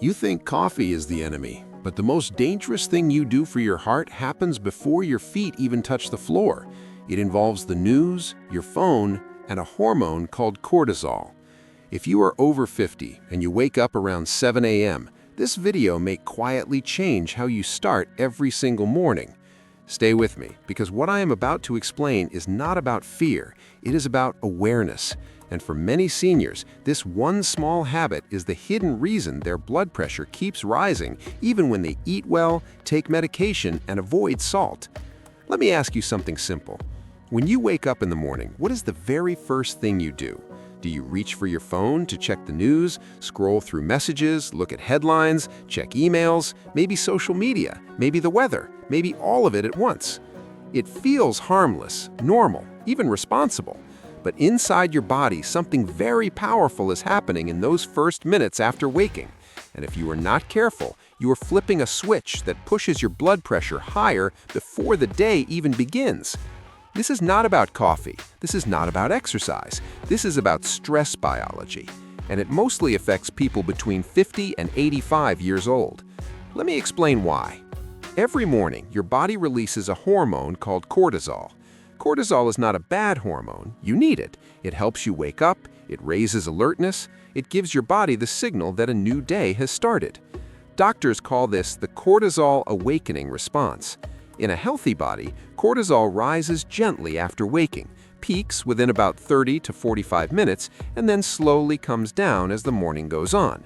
You think coffee is the enemy, but the most dangerous thing you do for your heart happens before your feet even touch the floor. It involves the news, your phone, and a hormone called cortisol. If you are over 50 and you wake up around 7 a.m., this video may quietly change how you start every single morning. Stay with me, because what I am about to explain is not about fear, it is about awareness. And for many seniors, this one small habit is the hidden reason their blood pressure keeps rising even when they eat well, take medication, and avoid salt. Let me ask you something simple. When you wake up in the morning, what is the very first thing you do? Do you reach for your phone to check the news, scroll through messages, look at headlines, check emails, maybe social media, maybe the weather, maybe all of it at once? It feels harmless, normal, even responsible. But inside your body, something very powerful is happening in those first minutes after waking. And if you are not careful, you are flipping a switch that pushes your blood pressure higher before the day even begins. This is not about coffee. This is not about exercise. This is about stress biology. And it mostly affects people between 50 and 85 years old. Let me explain why. Every morning, your body releases a hormone called cortisol. Cortisol is not a bad hormone. You need it. It helps you wake up, it raises alertness, it gives your body the signal that a new day has started. Doctors call this the cortisol awakening response. In a healthy body, cortisol rises gently after waking, peaks within about 30 to 45 minutes, and then slowly comes down as the morning goes on.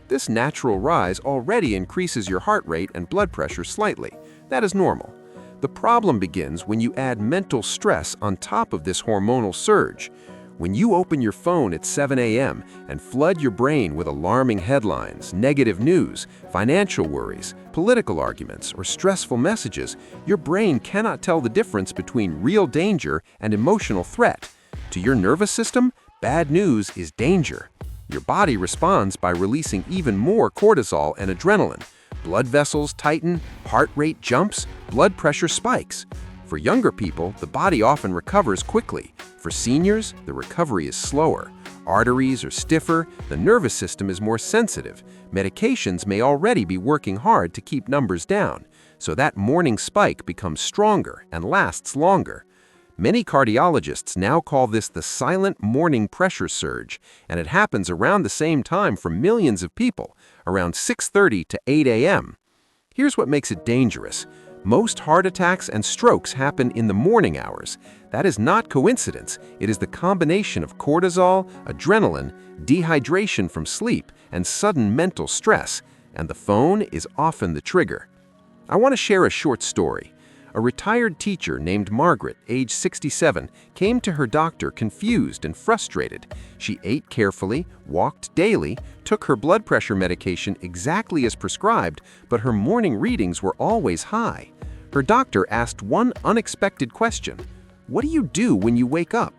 This natural rise already increases your heart rate and blood pressure slightly. That is normal. The problem begins when you add mental stress on top of this hormonal surge. When you open your phone at 7 a.m. and flood your brain with alarming headlines, negative news, financial worries, political arguments, or stressful messages, your brain cannot tell the difference between real danger and emotional threat. To your nervous system, bad news is danger. Your body responds by releasing even more cortisol and adrenaline. Blood vessels tighten, heart rate jumps, blood pressure spikes. For younger people, the body often recovers quickly. For seniors, the recovery is slower. Arteries are stiffer, the nervous system is more sensitive. Medications may already be working hard to keep numbers down, so that morning spike becomes stronger and lasts longer. Many cardiologists now call this the silent morning pressure surge, and it happens around the same time for millions of people, around 6:30 to 8 a.m. Here's what makes it dangerous. Most heart attacks and strokes happen in the morning hours. That is not coincidence. It is the combination of cortisol, adrenaline, dehydration from sleep, and sudden mental stress, and the phone is often the trigger. I want to share a short story. A retired teacher named Margaret, age 67, came to her doctor confused and frustrated. She ate carefully, walked daily, took her blood pressure medication exactly as prescribed, but her morning readings were always high. Her doctor asked one unexpected question. "What do you do when you wake up?"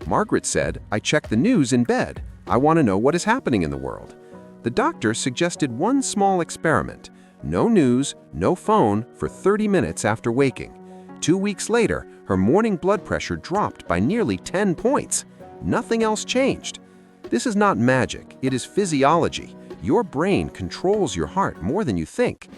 Margaret said, "I check the news in bed. I want to know what is happening in the world." The doctor suggested one small experiment. No news, no phone for 30 minutes after waking. 2 weeks later, her morning blood pressure dropped by nearly 10 points. Nothing else changed. This is not magic, it is physiology. Your brain controls your heart more than you think.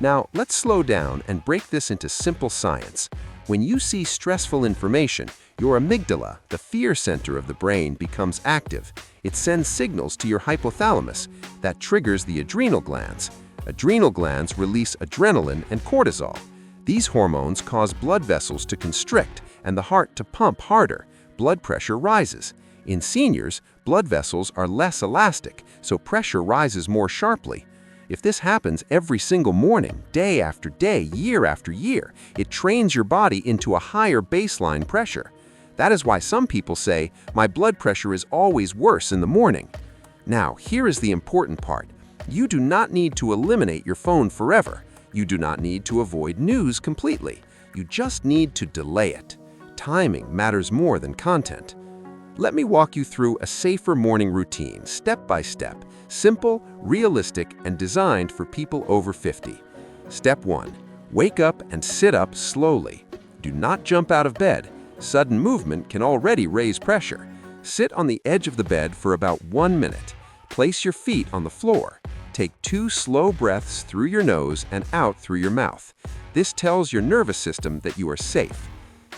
Now, let's slow down and break this into simple science. When you see stressful information, your amygdala, the fear center of the brain, becomes active. It sends signals to your hypothalamus that triggers the adrenal glands. Adrenal glands release adrenaline and cortisol. These hormones cause blood vessels to constrict and the heart to pump harder. Blood pressure rises. In seniors, blood vessels are less elastic, so pressure rises more sharply. If this happens every single morning, day after day, year after year, it trains your body into a higher baseline pressure. That is why some people say, "My blood pressure is always worse in the morning." Now, here is the important part. You do not need to eliminate your phone forever. You do not need to avoid news completely. You just need to delay it. Timing matters more than content. Let me walk you through a safer morning routine, step by step, simple, realistic, and designed for people over 50. Step 1. Wake up and sit up slowly. Do not jump out of bed. Sudden movement can already raise pressure. Sit on the edge of the bed for about 1 minute. Place your feet on the floor. Take 2 slow breaths through your nose and out through your mouth. This tells your nervous system that you are safe.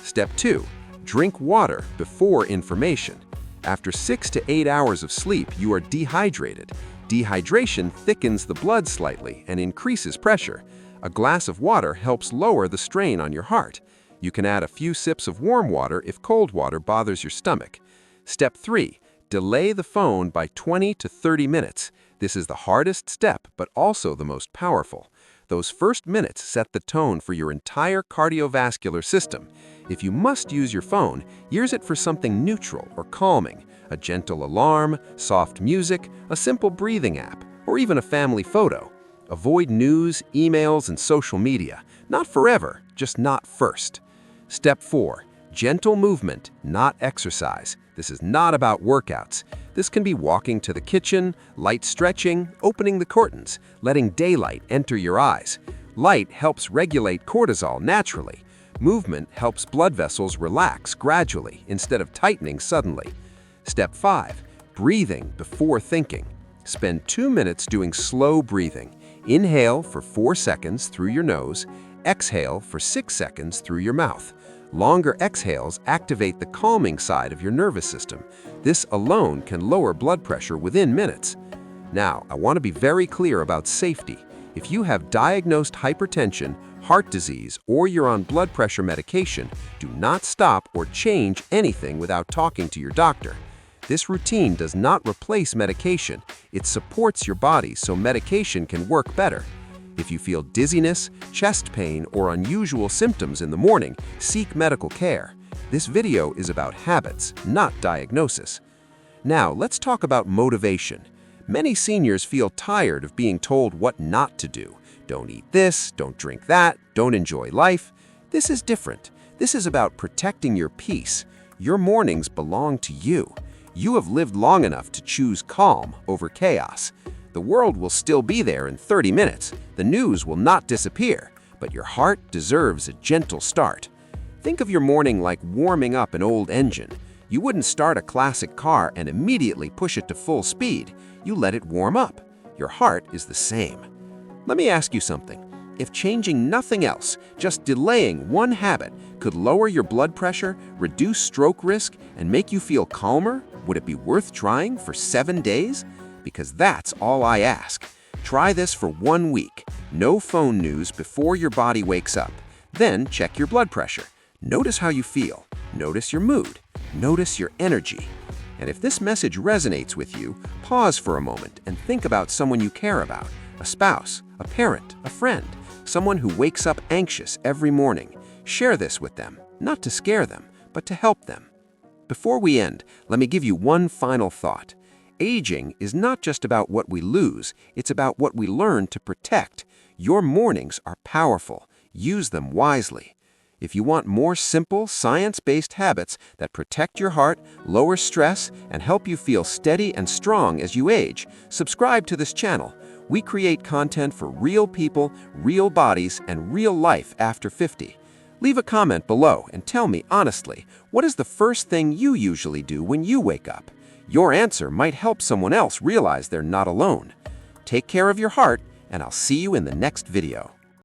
Step 2. Drink water before information. After 6 to 8 hours of sleep, you are dehydrated. Dehydration thickens the blood slightly and increases pressure. A glass of water helps lower the strain on your heart. You can add a few sips of warm water if cold water bothers your stomach. Step 3. Delay the phone by 20 to 30 minutes. This is the hardest step, but also the most powerful. Those first minutes set the tone for your entire cardiovascular system. If you must use your phone, use it for something neutral or calming, a gentle alarm, soft music, a simple breathing app, or even a family photo. Avoid news, emails, and social media. Not forever, just not first. Step 4. Gentle movement, not exercise. This is not about workouts. This can be walking to the kitchen, light stretching, opening the curtains, letting daylight enter your eyes. Light helps regulate cortisol naturally. Movement helps blood vessels relax gradually instead of tightening suddenly. Step 5. Breathing before thinking. Spend 2 minutes doing slow breathing. Inhale for 4 seconds through your nose. Exhale for 6 seconds through your mouth. Longer exhales activate the calming side of your nervous system. This alone can lower blood pressure within minutes. Now, I want to be very clear about safety. If you have diagnosed hypertension, heart disease, or you're on blood pressure medication, do not stop or change anything without talking to your doctor. This routine does not replace medication. It supports your body so medication can work better. If you feel dizziness, chest pain, or unusual symptoms in the morning, seek medical care. This video is about habits, not diagnosis. Now, let's talk about motivation. Many seniors feel tired of being told what not to do. Don't eat this, don't drink that, don't enjoy life. This is different. This is about protecting your peace. Your mornings belong to you. You have lived long enough to choose calm over chaos. The world will still be there in 30 minutes. The news will not disappear, but your heart deserves a gentle start. Think of your morning like warming up an old engine. You wouldn't start a classic car and immediately push it to full speed. You let it warm up. Your heart is the same. Let me ask you something. If changing nothing else, just delaying one habit, could lower your blood pressure, reduce stroke risk, and make you feel calmer, would it be worth trying for 7 days? Because that's all I ask. Try this for 1 week. No phone news before your body wakes up. Then check your blood pressure. Notice how you feel. Notice your mood. Notice your energy. And if this message resonates with you, pause for a moment and think about someone you care about. A spouse, a parent, a friend, someone who wakes up anxious every morning. Share this with them, not to scare them, but to help them. Before we end, let me give you one final thought. Aging is not just about what we lose, it's about what we learn to protect. Your mornings are powerful. Use them wisely. If you want more simple, science-based habits that protect your heart, lower stress, and help you feel steady and strong as you age, subscribe to this channel. We create content for real people, real bodies, and real life after 50. Leave a comment below and tell me honestly, what is the first thing you usually do when you wake up? Your answer might help someone else realize they're not alone. Take care of your heart, and I'll see you in the next video.